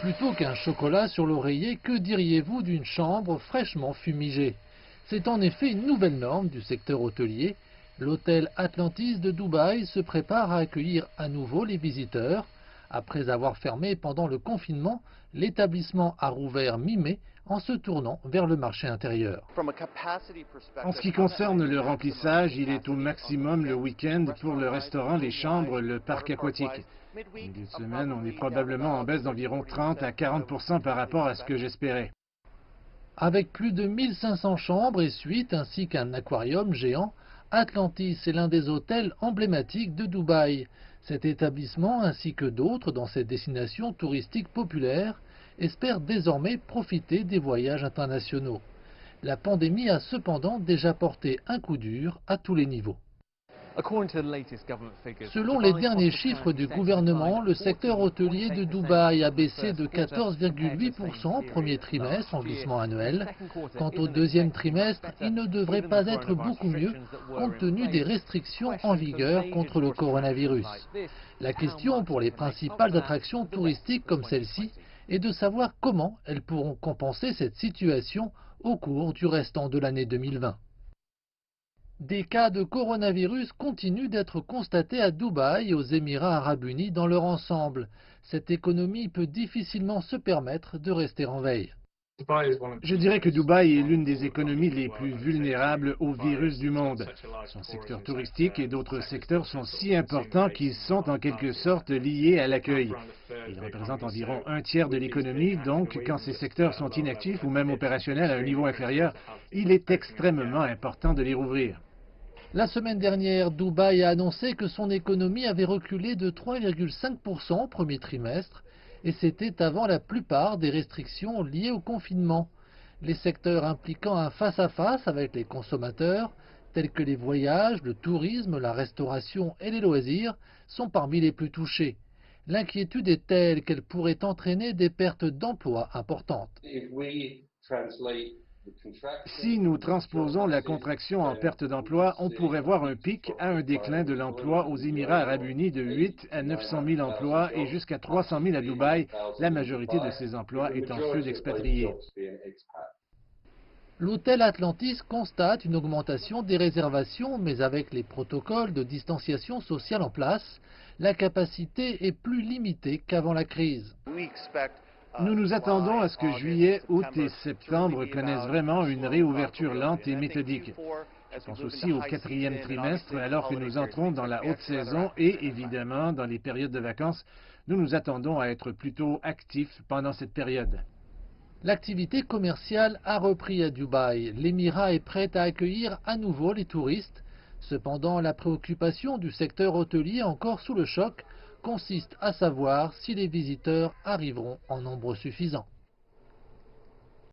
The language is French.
Plutôt qu'un chocolat sur l'oreiller, que diriez-vous d'une chambre fraîchement fumigée? C'est en effet une nouvelle norme du secteur hôtelier. L'hôtel Atlantis de Dubaï se prépare à accueillir à nouveau les visiteurs. Après avoir fermé pendant le confinement, l'établissement a rouvert mi-mai en se tournant vers le marché intérieur. En ce qui concerne le remplissage, il est au maximum le week-end pour le restaurant, les chambres, le parc aquatique. En milieu de semaine, on est probablement en baisse d'environ 30 à 40% par rapport à ce que j'espérais. Avec plus de 1500 chambres et suites ainsi qu'un aquarium géant, Atlantis est l'un des hôtels emblématiques de Dubaï. Cet établissement, ainsi que d'autres dans cette destination touristique populaire, espère désormais profiter des voyages internationaux. La pandémie a cependant déjà porté un coup dur à tous les niveaux. Selon les derniers chiffres du gouvernement, le secteur hôtelier de Dubaï a baissé de 14,8% au premier trimestre en glissement annuel. Quant au deuxième trimestre, il ne devrait pas être beaucoup mieux compte tenu des restrictions en vigueur contre le coronavirus. La question pour les principales attractions touristiques comme celle-ci est de savoir comment elles pourront compenser cette situation au cours du restant de l'année 2020. Des cas de coronavirus continuent d'être constatés à Dubaï et aux Émirats arabes unis dans leur ensemble. Cette économie peut difficilement se permettre de rester en veille. Je dirais que Dubaï est l'une des économies les plus vulnérables au virus du monde. Son secteur touristique et d'autres secteurs sont si importants qu'ils sont en quelque sorte liés à l'accueil. Ils représentent environ un tiers de l'économie, donc quand ces secteurs sont inactifs ou même opérationnels à un niveau inférieur, il est extrêmement important de les rouvrir. La semaine dernière, Dubaï a annoncé que son économie avait reculé de 3,5% au premier trimestre, et c'était avant la plupart des restrictions liées au confinement. Les secteurs impliquant un face-à-face avec les consommateurs, tels que les voyages, le tourisme, la restauration et les loisirs, sont parmi les plus touchés. L'inquiétude est telle qu'elle pourrait entraîner des pertes d'emplois importantes. Si nous transposons la contraction en perte d'emploi, on pourrait voir un pic à un déclin de l'emploi aux Émirats arabes unis de 8 à 900 000 emplois et jusqu'à 300 000 à Dubaï, la majorité de ces emplois étant ceux d'expatriés. L'hôtel Atlantis constate une augmentation des réservations, mais avec les protocoles de distanciation sociale en place, la capacité est plus limitée qu'avant la crise. Nous nous attendons à ce que juillet, août et septembre connaissent vraiment une réouverture lente et méthodique. Je pense aussi au quatrième trimestre, alors que nous entrons dans la haute saison et, évidemment, dans les périodes de vacances, nous nous attendons à être plutôt actifs pendant cette période. L'activité commerciale a repris à Dubaï. L'émirat est prêt à accueillir à nouveau les touristes. Cependant, la préoccupation du secteur hôtelier encore sous le choc consiste à savoir si les visiteurs arriveront en nombre suffisant.